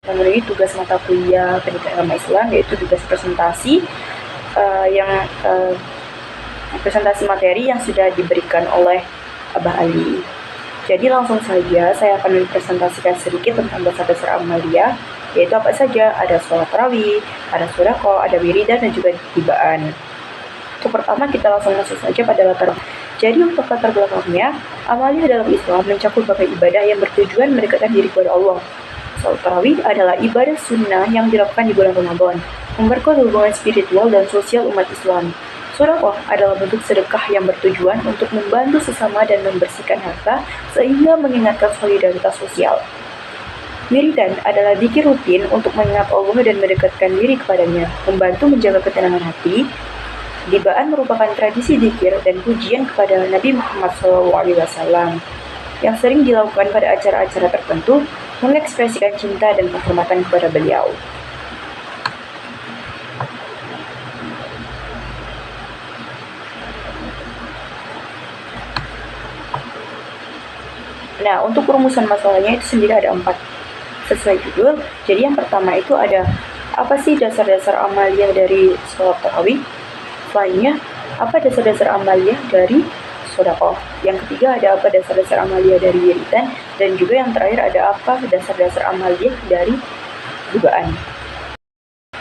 memenuhi tugas mata kuliah pendidikan agama Islam, yaitu tugas presentasi presentasi materi yang sudah diberikan oleh Abah Ali. Jadi langsung saja saya akan mempresentasikan sedikit tentang dasar-dasar amaliyah, yaitu apa saja. Ada sholat tarawih, ada sodaqoh, ada wiridan, dan juga tibaan. Untuk pertama kita langsung masuk saja pada latar. Jadi untuk latar belakangnya, amaliyah dalam Islam mencakup berbagai ibadah yang bertujuan mendekatkan diri kepada Allah. Sholat tarawih adalah ibadah sunnah yang dilakukan di bulan Ramadan, memperkuat hubungan spiritual dan sosial umat Islam. Sodaqoh adalah bentuk sedekah yang bertujuan untuk membantu sesama dan membersihkan harta sehingga mengingatkan solidaritas sosial. Wiridan adalah zikir rutin untuk mengingat Allah dan mendekatkan diri kepadanya, membantu menjaga ketenangan hati. Tibaan merupakan tradisi zikir dan pujian kepada Nabi Muhammad SAW yang sering dilakukan pada acara-acara tertentu, mengekspresikan cinta dan penghormatan kepada beliau. Nah, untuk perumusan masalahnya itu sendiri ada 4 sesuai judul. Jadi yang pertama itu ada apa sih dasar-dasar amaliyah dari sholat tarawih? Selanjutnya, apa dasar-dasar amaliyah dari sodaqoh? Yang ketiga, ada apa dasar-dasar amaliyah dari wiridan? Dan juga yang terakhir, ada apa dasar-dasar amaliyah dari dugaan?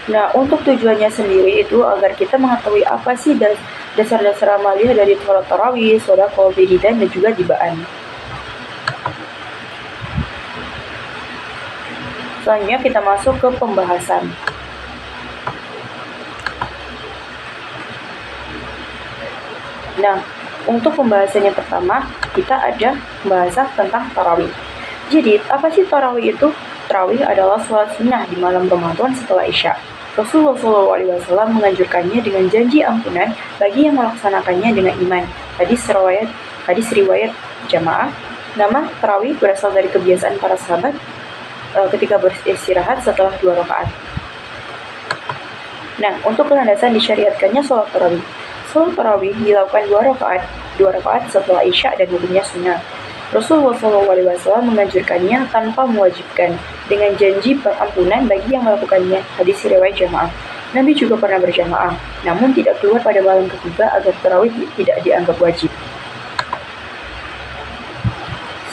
Nah, untuk tujuannya sendiri itu agar kita mengetahui apa sih dasar-dasar amaliyah dari sholat tarawih, sodaqoh, wiridan, dan juga tibaan. Selanjutnya kita masuk ke pembahasan. Nah, untuk pembahasan yang pertama, kita ada pembahasan tentang tarawih. Jadi, apa sih tarawih itu? Tarawih adalah sholat sunnah di malam Ramadan setelah Isya. Rasulullah SAW menganjurkannya dengan janji ampunan bagi yang melaksanakannya dengan iman. Hadis riwayat jamaah. Nama tarawih berasal dari kebiasaan para sahabat ketika beristirahat setelah 2 rakaat. Nah, untuk landasan disyariatkannya sholat tarawih. Sholat tarawih dilakukan 2 rakaat setelah Isya dan hukumnya sunnah. Rasulullah SAW menganjurkannya tanpa mewajibkan, dengan janji pengampunan bagi yang melakukannya. Hadis riwayat jamaah. Nabi juga pernah berjamaah, namun tidak keluar pada malam ketiga agar tarawih tidak dianggap wajib.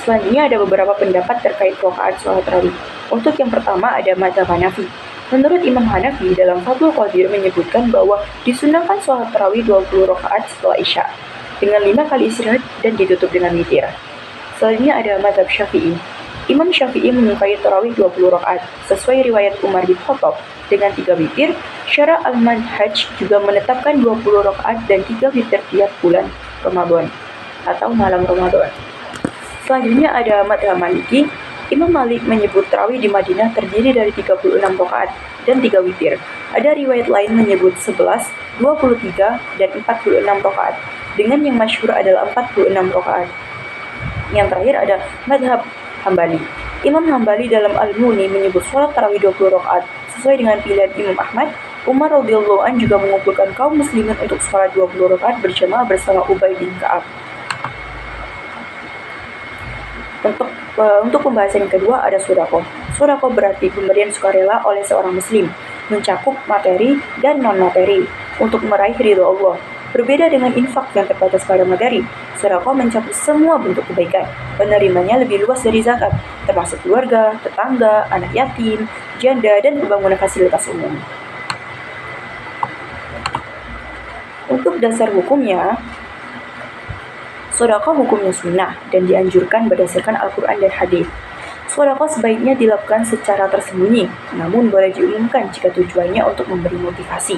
Selanjutnya ada beberapa pendapat terkait rakaat sholat tarawih. Untuk yang pertama ada mazhab Hanafi. Menurut Imam Hanafi, dalam Fathul Qadir menyebutkan bahwa disunahkan sholat tarawih 20 rakaat setelah Isya, dengan 5 kali istirahat dan ditutup dengan witir. Selanjutnya ada mazhab Syafi'i. Imam Syafi'i menyukai tarawih 20 rakaat, sesuai riwayat Umar bin Khattab dengan 3 witir. Syara al-Manhaj juga menetapkan 20 rakaat dan 3 witir tiap bulan Ramadan atau malam Ramadan. Selanjutnya ada mazhab Maliki. Imam Malik menyebut tarawih di Madinah terdiri dari 36 rakaat dan 3 witir. Ada riwayat lain menyebut 11, 23, dan 46 rakaat, dengan yang masyhur adalah 46 rakaat. Yang terakhir ada mazhab Hambali. Imam Hambali dalam Al-Mughni menyebut sholat tarawih 20 rakaat, sesuai dengan pilihan Imam Ahmad. Umar radhiyallahu anhu juga mengumpulkan kaum muslimin untuk sholat 20 rakaat berjamaah bersama Ubay bin Ka'ab. Untuk pembahasan yang kedua ada sodaqoh. Sodaqoh berarti pemberian sukarela oleh seorang muslim, mencakup materi dan non-materi untuk meraih ridho Allah. Berbeda dengan infak yang terbatas pada materi, sodaqoh mencakup semua bentuk kebaikan. Penerimanya lebih luas dari zakat, termasuk keluarga, tetangga, anak yatim, janda, dan pembangunan fasilitas umum. Untuk dasar hukumnya, sodaqoh hukumnya sunnah dan dianjurkan berdasarkan Al-Quran dan hadis. Sodaqoh sebaiknya dilakukan secara tersembunyi, namun boleh diumumkan jika tujuannya untuk memberi motivasi,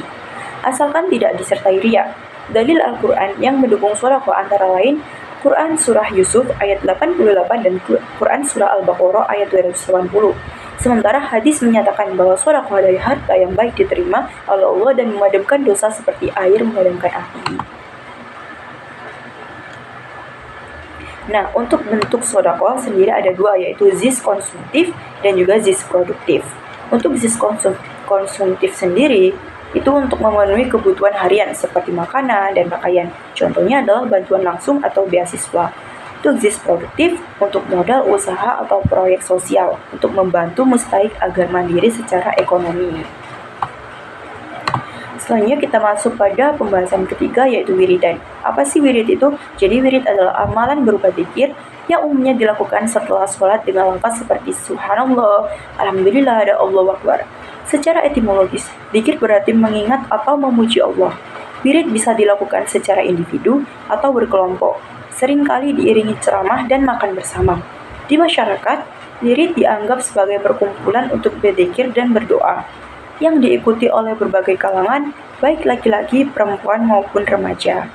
asalkan tidak disertai riya. Dalil Al-Quran yang mendukung sodaqoh antara lain Quran Surah Yusuf ayat 88 dan Quran Surah Al-Baqarah ayat 280. Sementara hadis menyatakan bahwa sodaqoh dari harta yang baik diterima oleh Allah dan memadamkan dosa seperti air memadamkan api. Nah, untuk bentuk sodaqoh sendiri ada 2, yaitu zis konsumtif dan juga zis produktif. Untuk zis konsumtif sendiri, itu untuk memenuhi kebutuhan harian seperti makanan dan pakaian. Contohnya adalah bantuan langsung atau beasiswa. to exist produktif, untuk modal usaha atau proyek sosial, untuk membantu mustaik agar mandiri secara ekonomi. Selanjutnya kita masuk pada pembahasan ketiga yaitu wiridan. Apa sih wirid itu? Jadi wirid adalah amalan berupa zikir yang umumnya dilakukan setelah sholat dengan lafaz seperti Subhanallah, Alhamdulillah, dan Allahu Akbar. Secara etimologis, zikir berarti mengingat atau memuji Allah. Wirid bisa dilakukan secara individu atau berkelompok, seringkali diiringi ceramah dan makan bersama. Di masyarakat, wirid dianggap sebagai perkumpulan untuk berzikir dan berdoa, yang diikuti oleh berbagai kalangan, baik laki-laki, perempuan, maupun remaja.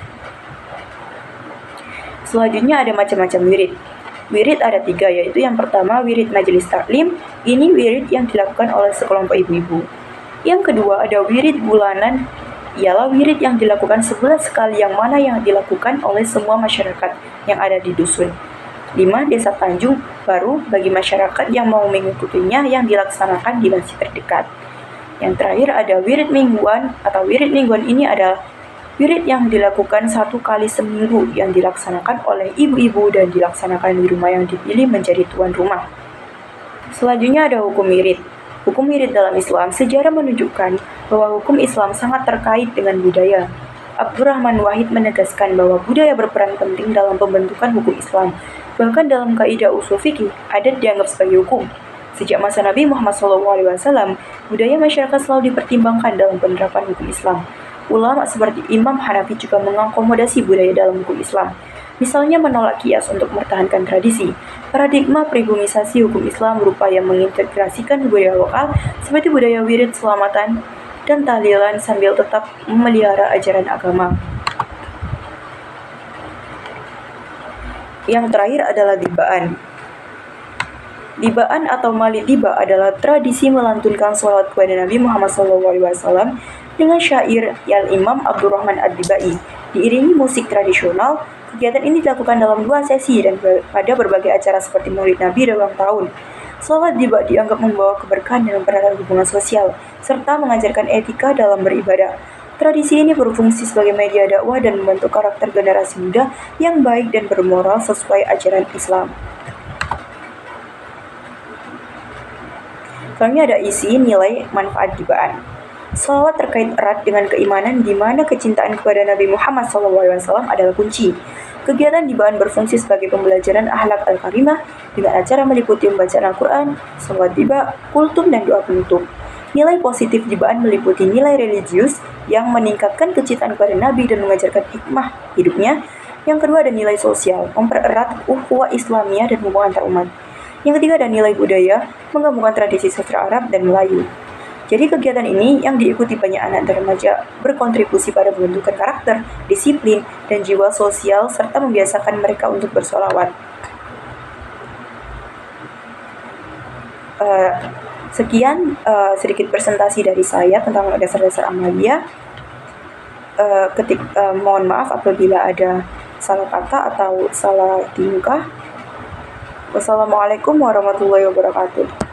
Selanjutnya ada macam-macam wirid. Wirid ada 3, yaitu yang pertama wirid majelis taklim, ini wirid yang dilakukan oleh sekelompok ibu-ibu. Yang kedua ada wirid bulanan, ialah wirid yang dilakukan sebulan sekali yang mana yang dilakukan oleh semua masyarakat yang ada di dusun. 5. Desa Tanjung Baru bagi masyarakat yang mau mengikutinya yang dilaksanakan di masjid terdekat. Yang terakhir ada wirid mingguan atau wirid mingguan ini adalah wirid yang dilakukan 1 kali seminggu yang dilaksanakan oleh ibu-ibu dan dilaksanakan di rumah yang dipilih menjadi tuan rumah. Selanjutnya ada hukum wirid. Hukum wirid dalam Islam, sejarah menunjukkan bahwa hukum Islam sangat terkait dengan budaya. Abdurrahman Wahid menegaskan bahwa budaya berperan penting dalam pembentukan hukum Islam. Bahkan dalam kaidah usul fikih, adat dianggap sebagai hukum. Sejak masa Nabi Muhammad SAW, budaya masyarakat selalu dipertimbangkan dalam penerapan hukum Islam. Ulama seperti Imam Hanafi juga mengakomodasi budaya dalam hukum Islam. Misalnya menolak kias untuk mempertahankan tradisi. Paradigma pribumisasi hukum Islam berupaya mengintegrasikan budaya lokal seperti budaya wirid selamatan dan tahlilan sambil tetap memelihara ajaran agama. Yang terakhir adalah dibaan. Dibaan atau malid diba adalah tradisi melantunkan sholawat kepada Nabi Muhammad SAW dengan syair yang Imam Abdurrahman Ad-Dibai. Diiringi musik tradisional, kegiatan ini dilakukan dalam 2 sesi dan pada berbagai acara seperti Maulid Nabi dan ulang tahun. Sholawat diba dianggap membawa keberkahan dan mempererat hubungan sosial, serta mengajarkan etika dalam beribadah. Tradisi ini berfungsi sebagai media dakwah dan membentuk karakter generasi muda yang baik dan bermoral sesuai ajaran Islam. Selanjutnya ada isi, nilai, manfaat dibaan. Sholawat terkait erat dengan keimanan di mana kecintaan kepada Nabi Muhammad SAW adalah kunci. Kegiatan dibaan berfungsi sebagai pembelajaran akhlak al-karimah dengan acara meliputi pembacaan Al-Quran, sholawat diba, kultum, dan doa penutup. Nilai positif dibaan meliputi nilai religius yang meningkatkan kecintaan kepada Nabi dan mengajarkan hikmah hidupnya. Yang kedua ada nilai sosial, mempererat ukhuwah Islamiyah dan hubungan antar umat. Yang ketiga ada nilai budaya, menggabungkan tradisi sastra Arab dan Melayu. Jadi kegiatan ini yang diikuti banyak anak dan remaja berkontribusi pada pembentukan karakter, disiplin, dan jiwa sosial serta membiasakan mereka untuk bersolawat. Sekian sedikit presentasi dari saya tentang dasar-dasar amalia. Mohon maaf apabila ada salah kata atau salah tingkah. Wassalamualaikum warahmatullahi wabarakatuh.